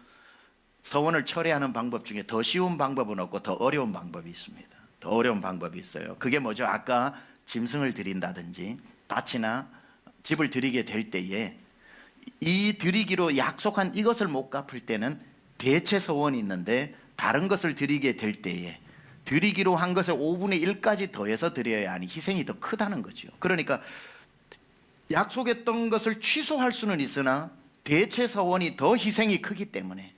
서원을 철회하는 방법 중에 더 쉬운 방법은 없고 더 어려운 방법이 있습니다. 더 어려운 방법이 있어요. 그게 뭐죠? 아까 짐승을 드린다든지 밭이나 집을 드리게 될 때에 이 드리기로 약속한 이것을 못 갚을 때는 대체 서원이 있는데, 다른 것을 드리게 될 때에 드리기로 한 것의 5분의 1까지 더해서 드려야 하니 희생이 더 크다는 거죠. 그러니까 약속했던 것을 취소할 수는 있으나 대체 서원이 더 희생이 크기 때문에,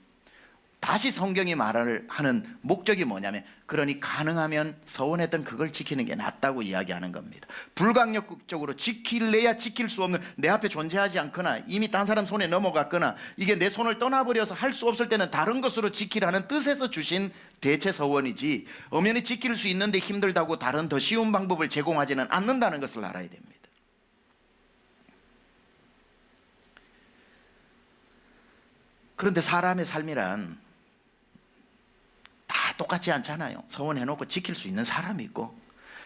다시 성경이 말을 하는 목적이 뭐냐면, 그러니 가능하면 서원했던 그걸 지키는 게 낫다고 이야기하는 겁니다. 불강력적으로 지킬래야 지킬 수 없는, 내 앞에 존재하지 않거나 이미 딴 사람 손에 넘어갔거나 이게 내 손을 떠나버려서 할 수 없을 때는 다른 것으로 지키라는 뜻에서 주신 대체 서원이지, 엄연히 지킬 수 있는데 힘들다고 다른 더 쉬운 방법을 제공하지는 않는다는 것을 알아야 됩니다. 그런데 사람의 삶이란 다 똑같지 않잖아요. 서원해놓고 지킬 수 있는 사람이 있고,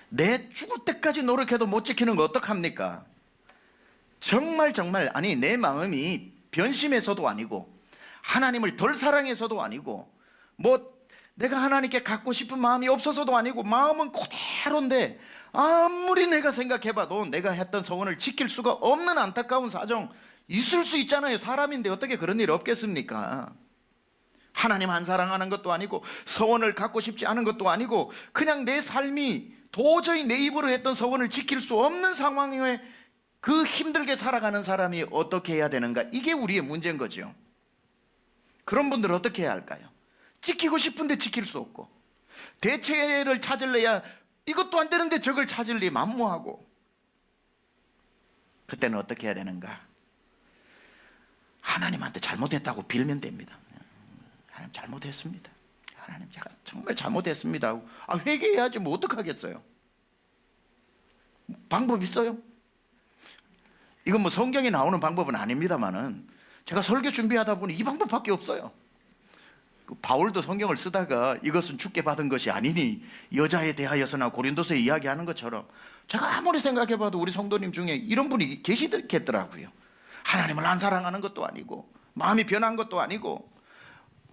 내 죽을 때까지 노력해도 못 지키는 거 어떡합니까? 정말 아니, 내 마음이 변심해서도 아니고 하나님을 덜 사랑해서도 아니고 뭐 내가 하나님께 갖고 싶은 마음이 없어서도 아니고, 마음은 그대로인데 아무리 내가 생각해봐도 내가 했던 서원을 지킬 수가 없는 안타까운 사정 있을 수 있잖아요. 사람인데 어떻게 그런 일 없겠습니까? 하나님 안 사랑하는 것도 아니고 서원을 갖고 싶지 않은 것도 아니고, 그냥 내 삶이 도저히 내 입으로 했던 서원을 지킬 수 없는 상황에 그 힘들게 살아가는 사람이 어떻게 해야 되는가? 이게 우리의 문제인 거죠. 그런 분들은 어떻게 해야 할까요? 지키고 싶은데 지킬 수 없고, 대체를 찾을래야 이것도 안 되는데 저걸 찾을래 만무하고, 그때는 어떻게 해야 되는가? 하나님한테 잘못했다고 빌면 됩니다. 하나님 잘못했습니다. 하나님 제가 정말 잘못했습니다 하고, 회개해야지 뭐 어떡하겠어요? 방법 있어요? 이건 뭐 성경에 나오는 방법은 아닙니다만은 제가 설교 준비하다 보니 이 방법밖에 없어요. 바울도 성경을 쓰다가 이것은 주께 받은 것이 아니니 여자에 대하여서나 고린도서에 이야기하는 것처럼, 제가 아무리 생각해봐도 우리 성도님 중에 이런 분이 계시겠더라고요. 하나님을 안 사랑하는 것도 아니고 마음이 변한 것도 아니고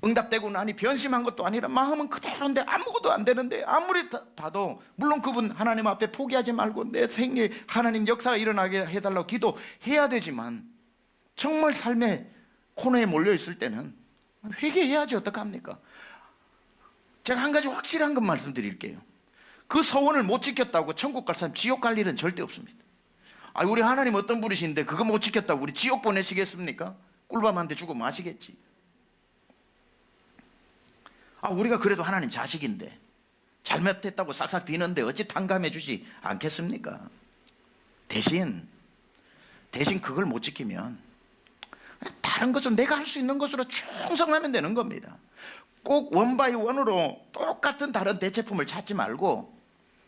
응답되고 나니 변심한 것도 아니라 마음은 그대로인데 아무것도 안 되는데, 아무리 봐도 물론 그분 하나님 앞에 포기하지 말고 내 생에 하나님 역사가 일어나게 해달라고 기도해야 되지만, 정말 삶의 코너에 몰려있을 때는 회개해야지 어떡합니까? 제가 한 가지 확실한 것 말씀드릴게요. 그 서원을 못 지켰다고 천국 갈 사람 지옥 갈 일은 절대 없습니다. 우리 하나님 어떤 분이신데 그거 못 지켰다고 우리 지옥 보내시겠습니까? 꿀밤 한 대 주고 마시겠지. 우리가 그래도 하나님 자식인데 잘못했다고 싹싹 비는데 어찌 탕감해 주지 않겠습니까? 대신 그걸 못 지키면 다른 것은 내가 할 수 있는 것으로 충성하면 되는 겁니다. 꼭 원바이 원으로 똑같은 다른 대체품을 찾지 말고,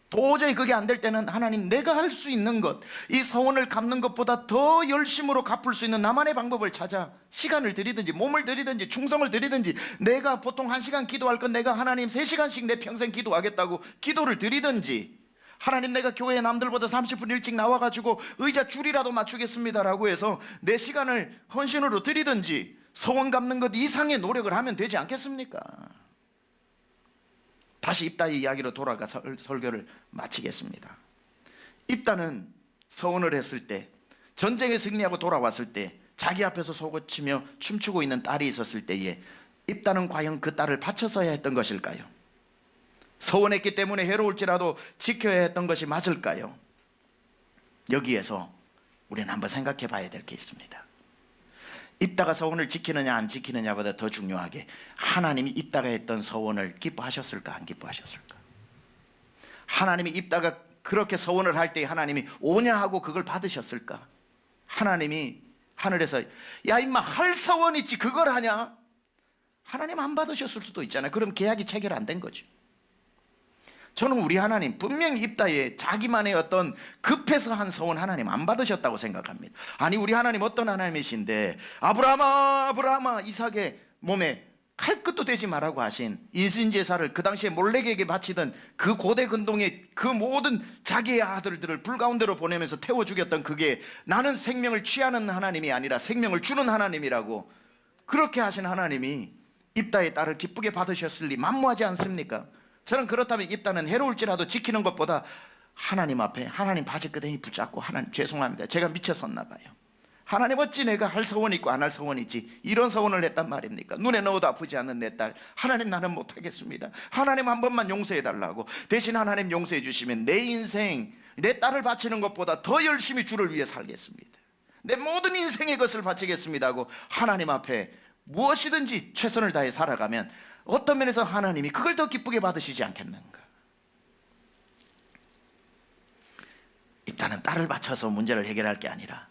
도저히 그게 안 될 때는 하나님 내가 할 수 있는 것, 이 서원을 갚는 것보다 더 열심으로 갚을 수 있는 나만의 방법을 찾아 시간을 들이든지 몸을 들이든지 충성을 들이든지, 내가 보통 1시간 기도할 건 내가 하나님 3시간씩 내 평생 기도하겠다고 기도를 드리든지, 하나님 내가 교회에 남들보다 30분 일찍 나와가지고 의자 줄이라도 맞추겠습니다라고 해서 내 시간을 헌신으로 드리든지, 서원 갚는 것 이상의 노력을 하면 되지 않겠습니까? 다시 입다의 이야기로 돌아가 설교를 마치겠습니다. 입다는 서원을 했을 때, 전쟁에 승리하고 돌아왔을 때 자기 앞에서 속을 치며 춤추고 있는 딸이 있었을 때에 입다는 과연 그 딸을 바쳐서야 했던 것일까요? 서원했기 때문에 해로울지라도 지켜야 했던 것이 맞을까요? 여기에서 우리는 한번 생각해 봐야 될 게 있습니다. 입다가 서원을 지키느냐 안 지키느냐보다 더 중요하게 하나님이 입다가 했던 서원을 기뻐하셨을까 안 기뻐하셨을까? 하나님이 입다가 그렇게 서원을 할 때 하나님이 오냐 하고 그걸 받으셨을까? 하나님이 하늘에서 야 임마 할 서원 있지 그걸 하냐? 하나님 안 받으셨을 수도 있잖아요. 그럼 계약이 체결 안 된 거죠. 저는 우리 하나님 분명히 입다에 자기만의 어떤 급해서 한 서원 하나님 안 받으셨다고 생각합니다. 아니 우리 하나님 어떤 하나님이신데 아브라함아 이삭의 몸에 칼끝도 대지 말라고 하신 인신제사를 그 당시에 몰렉에게 바치던 그 고대 근동의 그 모든 자기의 아들들을 불 가운데로 보내면서 태워 죽였던 그게 나는 생명을 취하는 하나님이 아니라 생명을 주는 하나님이라고 그렇게 하신 하나님이 입다의 딸을 기쁘게 받으셨을 리 만무하지 않습니까? 저는 그렇다면 입다는 해로울지라도 지키는 것보다 하나님 앞에 하나님 바지끄댕이 붙잡고 하나님 죄송합니다 제가 미쳤었나 봐요. 하나님 어찌 내가 할 서원 있고 안 할 서원 있지 이런 서원을 했단 말입니까? 눈에 넣어도 아프지 않는 내 딸 하나님 나는 못하겠습니다. 하나님 한 번만 용서해 달라고. 대신 하나님 용서해 주시면 내 인생 내 딸을 바치는 것보다 더 열심히 주를 위해 살겠습니다. 내 모든 인생의 것을 바치겠습니다 하고 하나님 앞에 무엇이든지 최선을 다해 살아가면 어떤 면에서 하나님이 그걸 더 기쁘게 받으시지 않겠는가? 입다는 딸을 바쳐서 문제를 해결할 게 아니라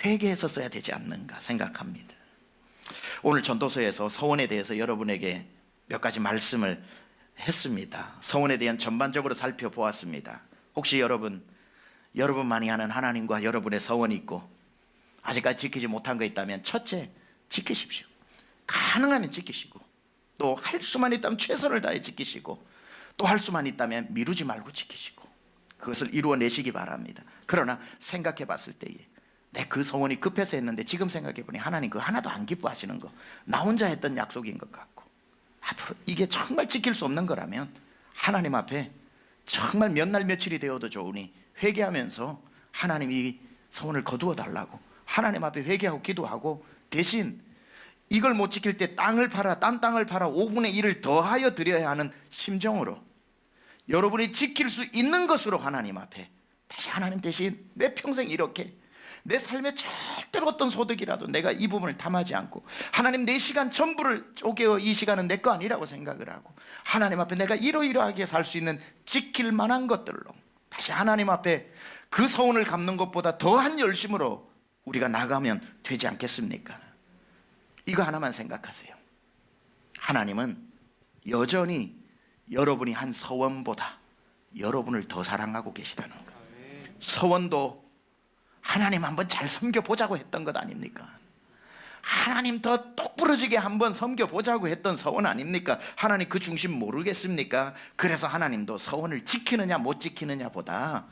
회개해서 써야 되지 않는가 생각합니다. 오늘 전도서에서 서원에 대해서 여러분에게 몇 가지 말씀을 했습니다. 서원에 대한 전반적으로 살펴보았습니다. 혹시 여러분만이 아는 하나님과 여러분의 서원이 있고 아직까지 지키지 못한 거 있다면 첫째, 지키십시오. 가능하면 지키시고 또 할 수만 있다면 최선을 다해 지키시고 또 할 수만 있다면 미루지 말고 지키시고 그것을 이루어내시기 바랍니다. 그러나 생각해 봤을 때에 내 그 서원이 급해서 했는데 지금 생각해 보니 하나님 그거 하나도 안 기뻐하시는 거 나 혼자 했던 약속인 것 같고 앞으로 이게 정말 지킬 수 없는 거라면 하나님 앞에 정말 몇 날 며칠이 되어도 좋으니 회개하면서 하나님 이 서원을 거두어 달라고 하나님 앞에 회개하고 기도하고 대신 이걸 못 지킬 때 땅을 팔아 딴 땅을 팔아 5분의 1을 더하여 드려야 하는 심정으로 여러분이 지킬 수 있는 것으로 하나님 앞에 다시 하나님 대신 내 평생 이렇게 내 삶에 절대로 어떤 소득이라도 내가 이 부분을 탐하지 않고 하나님 내 시간 전부를 쪼개어 이 시간은 내 거 아니라고 생각을 하고 하나님 앞에 내가 이러이러하게 살 수 있는 지킬 만한 것들로 다시 하나님 앞에 그 서원을 갚는 것보다 더한 열심으로 우리가 나가면 되지 않겠습니까? 이거 하나만 생각하세요. 하나님은 여전히 여러분이 한 서원보다 여러분을 더 사랑하고 계시다는 거. 서원도 하나님 한번 잘 섬겨보자고 했던 것 아닙니까? 하나님 더 똑부러지게 한번 섬겨보자고 했던 서원 아닙니까? 하나님 그 중심 모르겠습니까? 그래서 하나님도 서원을 지키느냐 못 지키느냐 보다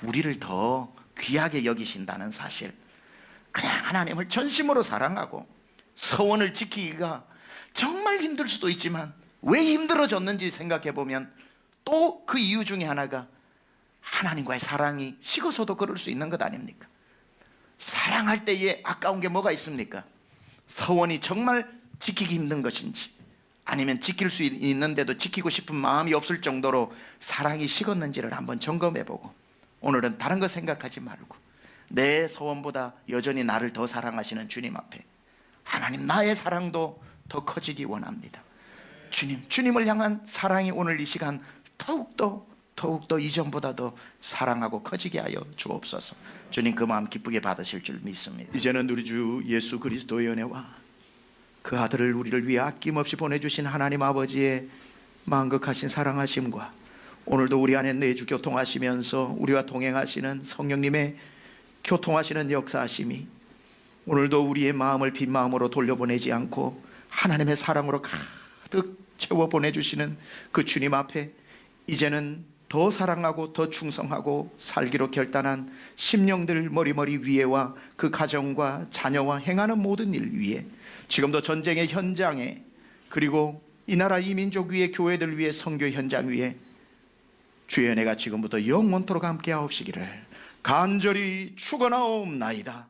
우리를 더 귀하게 여기신다는 사실, 그냥 하나님을 전심으로 사랑하고 서원을 지키기가 정말 힘들 수도 있지만 왜 힘들어졌는지 생각해 보면 또 그 이유 중에 하나가 하나님과의 사랑이 식어서도 그럴 수 있는 것 아닙니까? 사랑할 때에 아까운 게 뭐가 있습니까? 서원이 정말 지키기 힘든 것인지 아니면 지킬 수 있는데도 지키고 싶은 마음이 없을 정도로 사랑이 식었는지를 한번 점검해보고 오늘은 다른 거 생각하지 말고 내 서원보다 여전히 나를 더 사랑하시는 주님 앞에 하나님 나의 사랑도 더 커지기 원합니다. 주님을 향한 사랑이 오늘 이 시간 더욱더 이전보다 더 사랑하고 커지게 하여 주옵소서. 주님 그 마음 기쁘게 받으실 줄 믿습니다. 이제는 우리 주 예수 그리스도의 은혜와 그 아들을 우리를 위해 아낌없이 보내주신 하나님 아버지의 만극하신 사랑하심과 오늘도 우리 안에 내주 교통하시면서 우리와 동행하시는 성령님의 교통하시는 역사하심이 오늘도 우리의 마음을 빈 마음으로 돌려보내지 않고 하나님의 사랑으로 가득 채워 보내주시는 그 주님 앞에 이제는 더 사랑하고 더 충성하고 살기로 결단한 심령들 머리머리 위에와 그 가정과 자녀와 행하는 모든 일 위에 지금도 전쟁의 현장에 그리고 이 나라 이 민족 위에 교회들 위에 선교 현장 위에 주의 은혜가 지금부터 영원토록 함께 하옵시기를 간절히 축원하옵나이다.